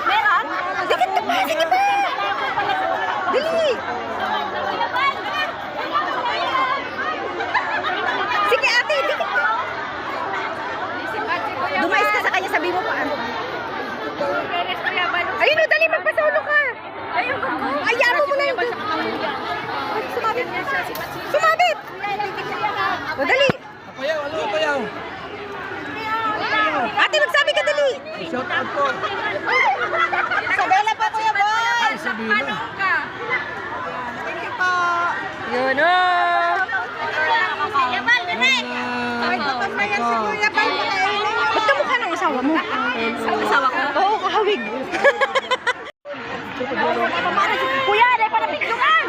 Meron? Dikit ka pa! Sige pa! Dali! Sige ate, dikit ka! Dumayos ka sa kanya, sabi mo pa ano. Ayun o, dali, magpasolo ka! Ayaw mo na yung... Sumabit! Sumabit! O, dali! Payaw, ano payaw? Ate, magsabi ka, dali! Shout out po. Sabela pa, Kuya Bon! Ay, sabihin mo. Thank you po! Yun o! Kuya Bon, dali! Ay, tapos na yan si Kuya Bon. Ba't ka mukha ng asawa mo? Asawa ko? Oo, kahawig. Kuya, dahil pa napigtungan!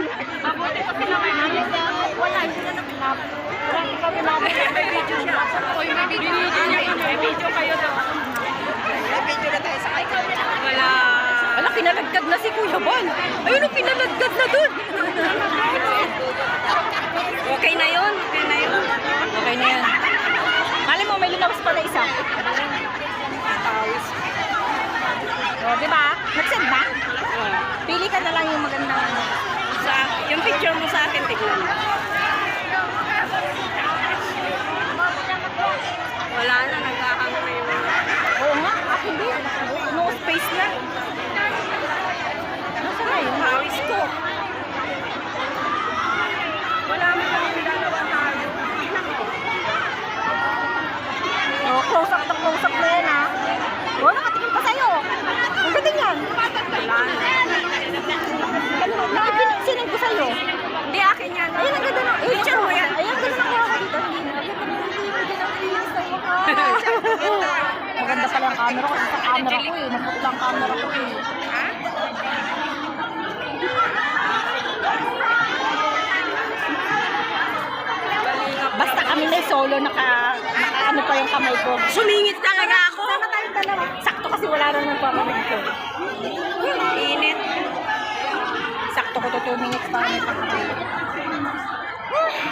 Wala, hindi na napilap. Marami kami namin. May video siya. May video kayo daw. May video na tayo sa kay. Wala. Wala, kinalagkad na si Kuya Bon. Ayun, pinalagkad na dun. Okay na yun. Okay na yun. Okay na yan. Mali mo, may linawas pa na isa. O, diba? Nag-send ba? Pili ka na lang yung magandang ano. Yung picture mo sa akin, tignan mo. Wala na, nagkakang na yun. Oo nga, akin din. No space na. Nasa na yun? Hawis ko. Wala mo lang yung dalawa tayo. Oh, close up na yan ha. Oh, nakatingin pa sa'yo. Ang gating yan. Wala na. Sinend ko sa'yo. Hindi akin yan. Ayun, ang ganda na. Picture mo yan. Ayun, ang ganda na ako dito. Maganda pala ang camera ko. Sa camera ko eh. Naputla ang camera ko eh. Ha? Basta kami na solo, naka ano pa yung kamay ko. Sumingit talaga ako. Sana tayong dalawa. Sakto kasi wala rin ng pamamig ko. Init. Sakto ko to 2 minutes pa.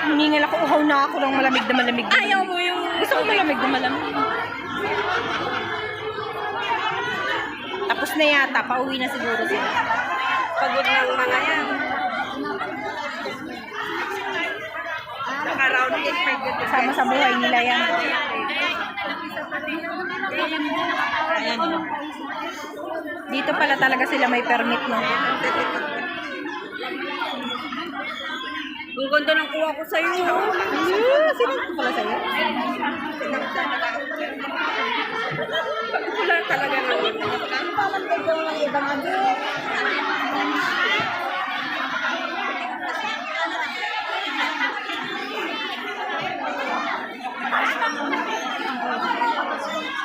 Humingal ako, uhaw na ako ng malamig na malamig. Ayaw mo yung... Gusto ko malamig na malamig. Tapos na yata, pauwi na siguro sila. Pagod ng mga yan. Naka-round it, kasama sa buhay nila yan. Ayan. Dito pala talaga sila may permit, no? Ang ganda ng kuha ko sa'yo. Sino ko pala sa'yo? Wala talaga naman. Parang ganda ng ibang ano.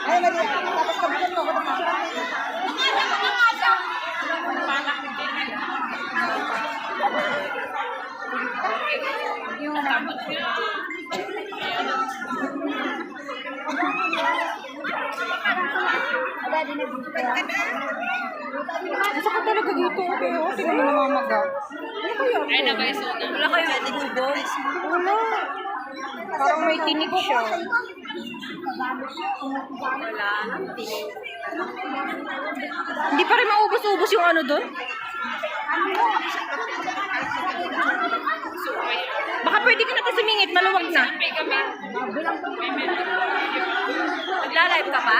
Ay, Maria. Tapos kabitan mo ako ng Isa ka talaga dito, pero sino mo namamaga? Ano kaya? Ay, nabaisunan. Wala kayo natinubo? Wala. Parang may tinig siya. Wala. Hindi pa rin maubos-ubos yung ano doon? Baka pwede ka natin sumingit, maluwag na. Nagla-live ka pa?